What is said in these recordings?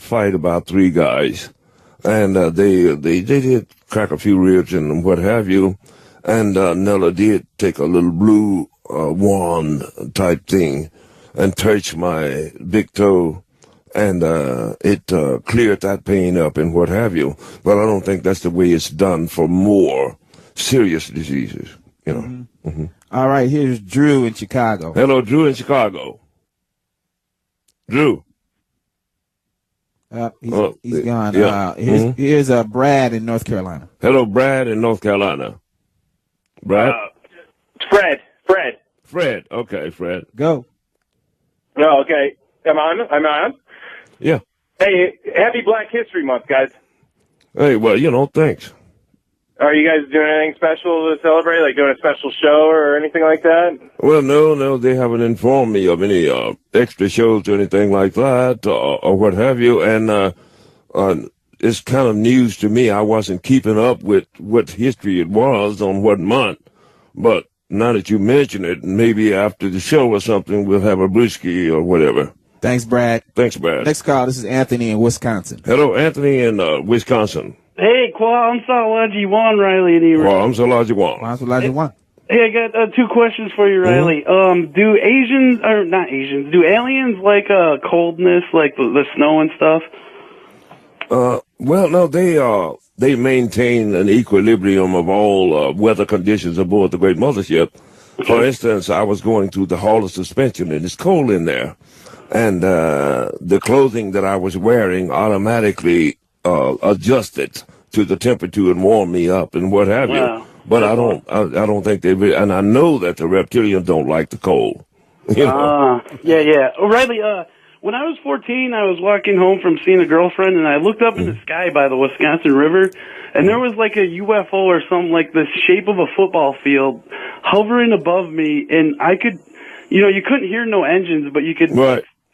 fight about 3 guys, and they did crack a few ribs and what have you, and Nella did take a little blue wand type thing and touch my big toe, and it cleared that pain up and what have you. But I don't think that's the way it's done for more serious diseases, you know. Mm-hmm. Mm-hmm. All right, here's Drew in Chicago. Hello, Drew in Chicago. Drew. He's gone. Yeah. Here's Brad in North Carolina. Hello, Brad in North Carolina. Brad? Fred. Okay, Fred. Go. Oh, okay. Am I on? Yeah. Hey, happy Black History Month, guys. Hey, well, thanks. Are you guys doing anything special to celebrate, like doing a special show or anything like that? Well, no, they haven't informed me of any extra shows or anything like that or what have you, and it's kind of news to me. I wasn't keeping up with what history it was on what month, but now that you mention it, maybe after the show or something, we'll have a brewski or whatever. Thanks, Brad. Thanks, Brad. Next call, this is Anthony in Wisconsin. Hello, Anthony in Wisconsin. Hey, Kwam Salaji Wan Riley and Kwam Salaji Wan. Kwam Salaji Wan. Hey, I got 2 questions for you, Riley. Mm-hmm. Do aliens like coldness, like the snow and stuff? Well, no, they maintain an equilibrium of all weather conditions aboard the Great Mothership. For instance, I was going through the Hall of Suspension, and it's cold in there. And the clothing that I was wearing automatically adjusted to the temperature and warmed me up and what have you. But I don't think they really, and I know that the reptilians don't like the cold. Yeah. Riley, when I was 14, I was walking home from seeing a girlfriend, and I looked up in the sky by the Wisconsin River, and there was like a UFO or something like the shape of a football field hovering above me, and I could, you couldn't hear no engines, but you could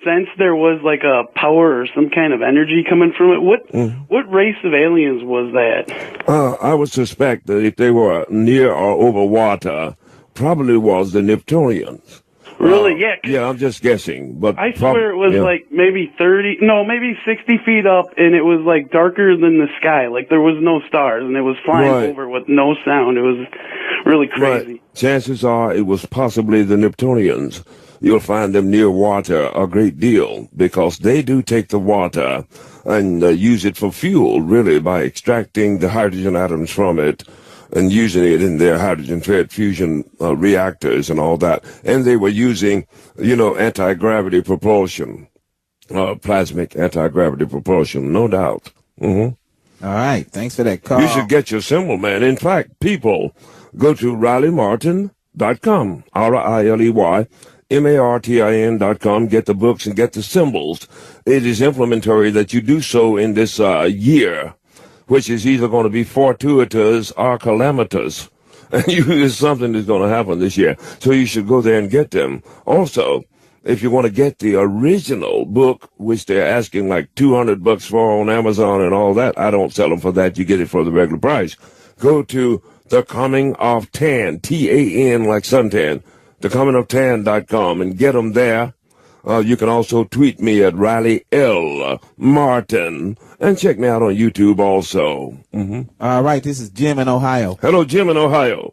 sense there was like a power or some kind of energy coming from it. What race of aliens was that? I would suspect that if they were near or over water, probably was the Neptunians. Really? Yeah. Yeah, I'm just guessing, but I swear it was like maybe 60 feet up, and it was like darker than the sky. Like there was no stars, and it was flying over with no sound. It was really crazy. Right. Chances are it was possibly the Neptunians. You'll find them near water a great deal because they do take the water and use it for fuel, really, by extracting the hydrogen atoms from it and using it in their hydrogen-fed fusion reactors and all that. And they were using, anti-gravity propulsion, plasmic anti-gravity propulsion, no doubt. Mm-hmm. All right. Thanks for that call. You should get your symbol, man. In fact, people, go to RileyMartin.com, RileyMartin.com, get the books and get the symbols. It is implementary that you do so in this year, which is either going to be fortuitous or calamitous. And something is going to happen this year. So you should go there and get them. Also, if you want to get the original book, which they're asking like $200 for on Amazon and all that, I don't sell them for that. You get it for the regular price. Go to The Coming of Tan, T-A-N like suntan, thecomingoftan.com, and get them there. You can also tweet me at Riley L. Martin, and check me out on YouTube also. Mm-hmm. All right, this is Jim in Ohio. Hello, Jim in Ohio.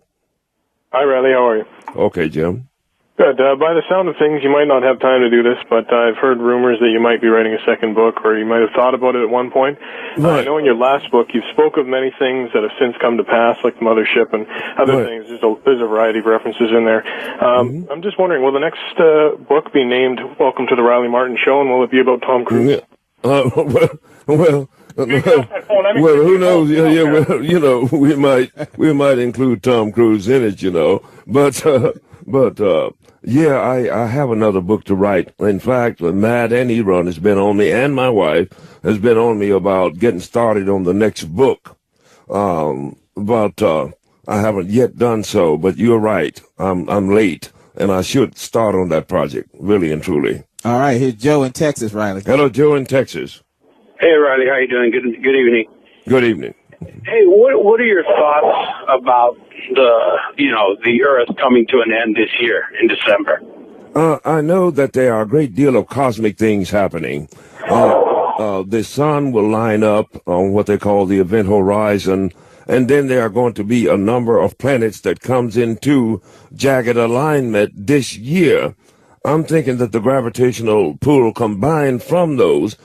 Hi, Riley. How are you? Okay, Jim. Good. By the sound of things, you might not have time to do this, but I've heard rumors that you might be writing a second book, or you might have thought about it at one point. Right. I know in your last book you spoke of many things that have since come to pass, like the mothership and other things. There's a variety of references in there. I'm just wondering, will the next book be named Welcome to the Riley Martin Show, and will it be about Tom Cruise? Well, who knows? We might include Tom Cruise in it, but I have another book to write. In fact, Matt and Eron has been on me, and my wife has been on me about getting started on the next book. But I haven't yet done so. But you're right. I'm late, and I should start on that project, really and truly. All right, here's Joe in Texas, Riley. Hello, Joe in Texas. Hey, Riley, how you doing? Good evening. Good evening. Hey, what are your thoughts about the Earth coming to an end this year in December? I know that there are a great deal of cosmic things happening. the sun will line up on what they call the event horizon, and then there are going to be a number of planets that comes into jagged alignment this year. I'm thinking that the gravitational pull combined from those,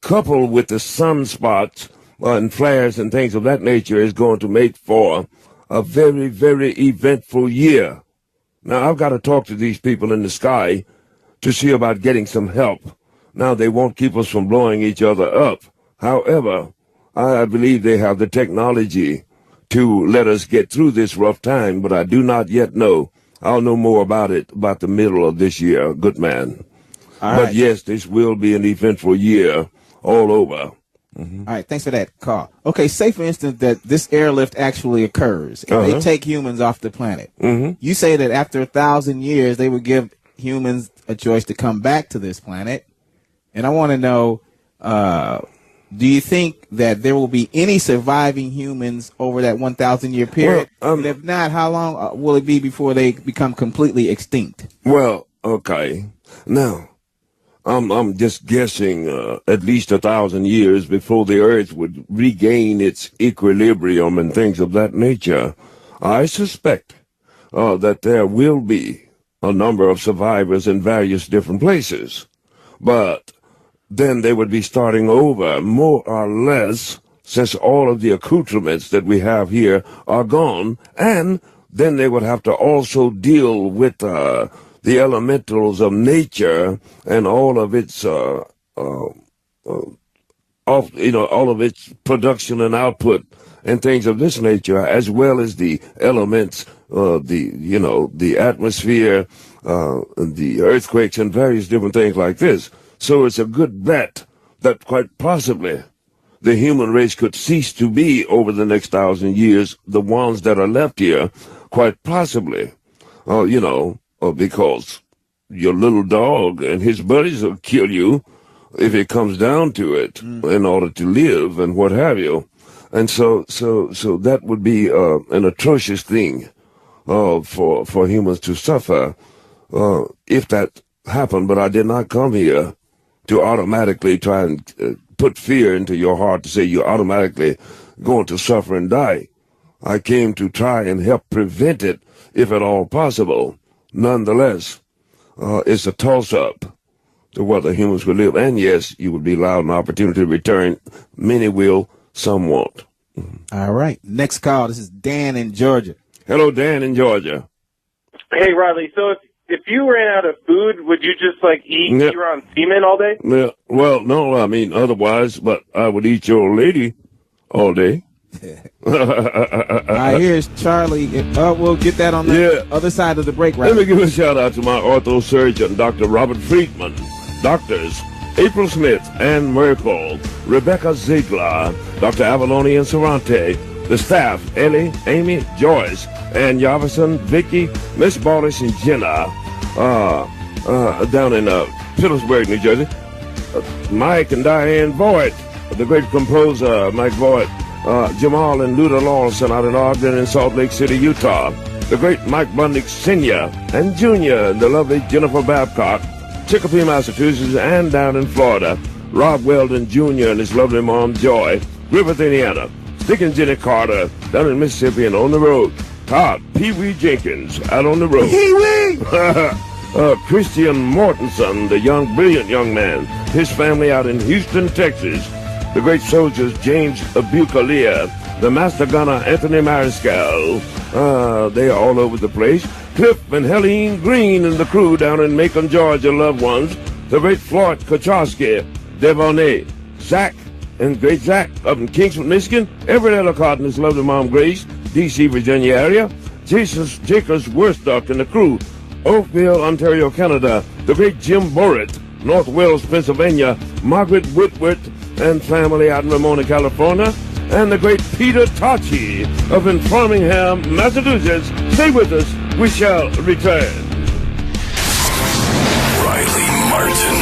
coupled with the sunspots and flares and things of that nature, is going to make for a very, very eventful year. Now, I've got to talk to these people in the sky to see about getting some help. Now, they won't keep us from blowing each other up. However, I believe they have the technology to let us get through this rough time, but I do not yet know. I'll know more about it about the middle of this year, good man. But yes, this will be an eventful year all over. Mm-hmm. All right, thanks for that, Carl. Okay, say for instance that this airlift actually occurs and they take humans off the planet. Mm-hmm. You say that after 1,000 years they would give humans a choice to come back to this planet. And I want to know, do you think that there will be any surviving humans over that 1,000-year period? And if not, how long will it be before they become completely extinct? Well, okay. Now, I'm just guessing at least 1,000 years before the Earth would regain its equilibrium and things of that nature. I suspect that there will be a number of survivors in various different places. But then they would be starting over, more or less, since all of the accoutrements that we have here are gone. And then they would have to also deal with the elementals of nature and all of its, all of its production and output and things of this nature, as well as the elements, the atmosphere, the earthquakes and various different things like this. So it's a good bet that quite possibly the human race could cease to be over the next 1,000 years, the ones that are left here, quite possibly, because your little dog and his buddies will kill you if it comes down to it in order to live and what have you. And so that would be an atrocious thing for humans to suffer if that happened. But I did not come here to automatically try and put fear into your heart to say you're automatically going to suffer and die. I came to try and help prevent it, if at all possible. Nonetheless, it's a toss-up to whether humans will live. And yes, you would be allowed an opportunity to return. Many will, some won't. All right. Next call. This is Dan in Georgia. Hello, Dan in Georgia. Hey, Riley. So if you ran out of food, would you just eat your own semen all day? Yeah. Well, no, I mean otherwise, but I would eat your old lady all day. Here's Charlie. We'll get that on the other side of the break, right? Let me give a shout out to my orthosurgeon, Dr. Robert Friedman, doctors April Smith, Ann Merkel, Rebecca Ziegler, Dr. Avalone and Sarante, the staff, Ellie, Amy, Joyce, Ann Yavison, Vicky, Miss Baldish, and Jenna, down in Phillipsburg, New Jersey, Mike and Diane Voigt, the great composer, Mike Voigt, Jamal and Luda Lawson out in Ogden and Salt Lake City, Utah, the great Mike Bundick Sr. and Jr., the lovely Jennifer Babcock, Chicopee, Massachusetts, and down in Florida, Rob Weldon Jr. and his lovely mom, Joy, Griffith, Indiana, Stick and Jenny Carter, down in Mississippi and on the road, Todd Pee Wee Jenkins, out on the road. Pee Wee! Christian Mortensen, the brilliant young man, his family out in Houston, Texas, the great soldiers James Bucalia, the master gunner Anthony Mariscal, they are all over the place. Cliff and Helene Green and the crew down in Macon, Georgia, loved ones. The great Floyd Kochowski, Devonay, Zach, and great Zach up in Kingston, Michigan. Everett Ellicott and his lovely mom Grace, D.C., Virginia area. Jacobs Woodstock and the crew, Oakville, Ontario, Canada. The great Jim Borrett, North Wales, Pennsylvania. Margaret Whitworth and family out in Ramona, California. And the great Peter Tachi of in Framingham, Massachusetts. Stay with us. We shall return. Riley Martin.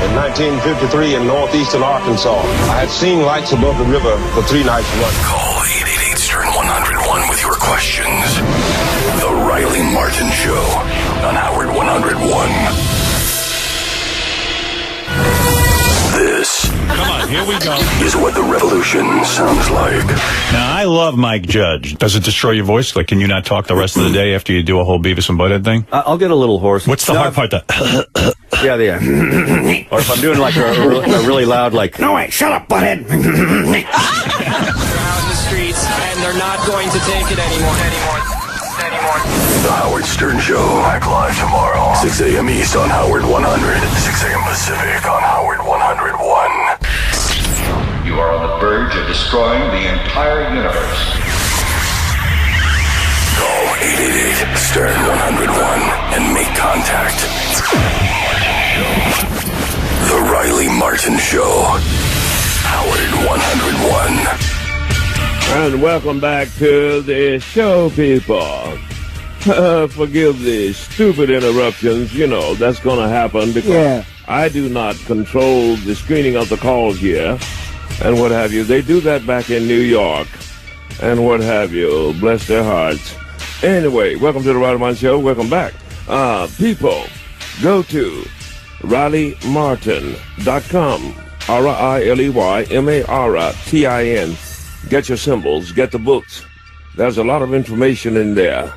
In 1953 in northeastern Arkansas, I had seen lights above the river for 3 nights running. Call 888-STERN-101 with your questions. The Riley Martin Show on Howard 101. Here we go. is what the revolution sounds like. Now, I love Mike Judge. Does it destroy your voice? Like, can you not talk the rest of the day after you do a whole Beavis and Butthead thing? I'll get a little hoarse. What's the hard part? Yeah. Or if I'm doing like a really loud, like, No way, shut up, butthead. They're out in the streets, and they're not going to take it anymore. The Howard Stern Show. Back live tomorrow. 6 a.m. East on Howard 100. 6 a.m. Pacific on Howard 101. You are on the verge of destroying the entire universe. Call 888-STERN-101 and make contact. The Riley Martin Show. Howard 101. And welcome back to the show, people. Forgive the stupid interruptions. You know, that's going to happen because I do not control the screening of the calls here and what have you. They do that back in New York and what have you. Bless their hearts. Anyway, welcome to the Riley Martin Show. Welcome back. People, go to RileyMartin.com. RileyMartin. Get your symbols. Get the books. There's a lot of information in there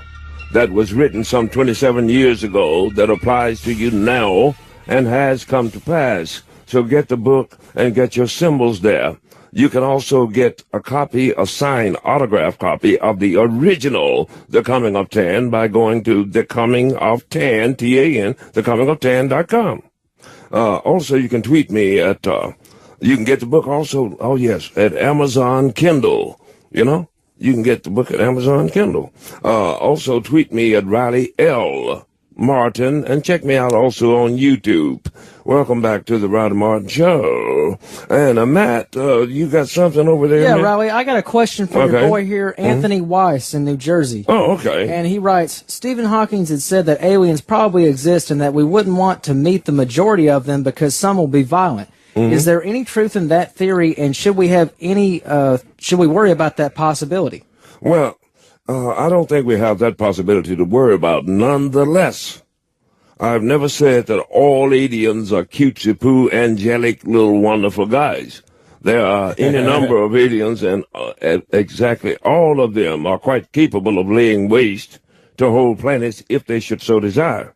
that was written some 27 years ago that applies to you now and has come to pass. So get the book and get your symbols there. You can also get a copy, a signed autograph copy of the original The Coming of Tan by going to The Coming of Tan, T-A-N, thecomingoftan.com. Also, you can tweet me at, you can get the book also, at Amazon Kindle, you know? You can get the book at Amazon Kindle. Also, tweet me at Riley L. Martin and check me out also on YouTube. Welcome back to the Riley Martin Show. And Matt, you got something over there? Yeah, man? Riley, I got a question from your boy here, Anthony Weiss in New Jersey. Oh, okay. And he writes, Stephen Hawking had said that aliens probably exist and that we wouldn't want to meet the majority of them because some will be violent. Is there any truth in that theory, and should we have any? Should we worry about that possibility? Well, I don't think we have that possibility to worry about. Nonetheless, I've never said that all aliens are cutesy-poo, angelic, little wonderful guys. There are any number of aliens, and exactly all of them are quite capable of laying waste to whole planets if they should so desire.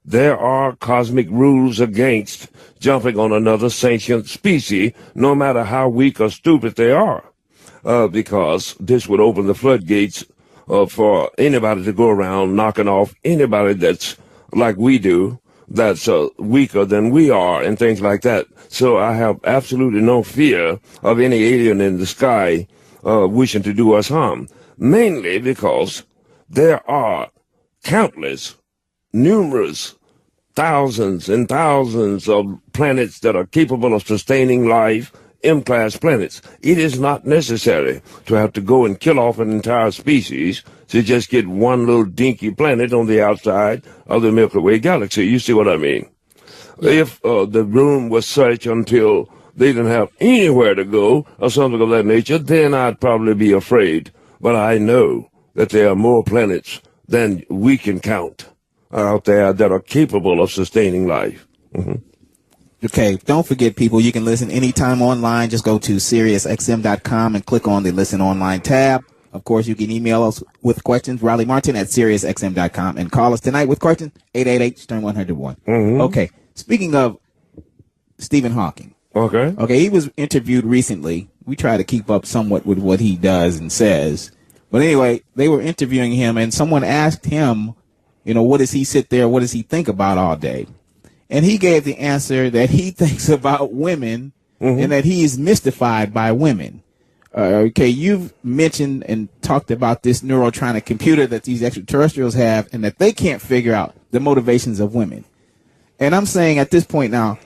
There are cosmic rules against jumping on another sentient species, no matter how weak or stupid they are, because this would open the floodgates for anybody to go around knocking off anybody that's like we do, that's weaker than we are, and things like that. So I have absolutely no fear of any alien in the sky wishing to do us harm, mainly because there are numerous thousands and thousands of planets that are capable of sustaining life, M-class planets. It is not necessary to have to go and kill off an entire species to just get one little dinky planet on the outside of the Milky Way galaxy. You see what I mean? If the room was such until they didn't have anywhere to go or something of that nature, then I'd probably be afraid. But I know that there are more planets than we can count out there that are capable of sustaining life. Okay, don't forget, people, you can listen anytime online. Just go to SiriusXM.com and click on the Listen Online tab. Of course, you can email us with questions, Riley Martin at SiriusXM.com, and call us tonight with questions, 888-STERN-101. Okay, speaking of Stephen Hawking. Okay, he was interviewed recently. We try to keep up somewhat with what he does and says. But anyway, they were interviewing him, and someone asked him, you know, what does he sit there, what does he think about all day? And he gave the answer that he thinks about women and that he is mystified by women. Okay, you've mentioned and talked about this neurotronic computer that these extraterrestrials have and that they can't figure out the motivations of women. And I'm saying at this point now,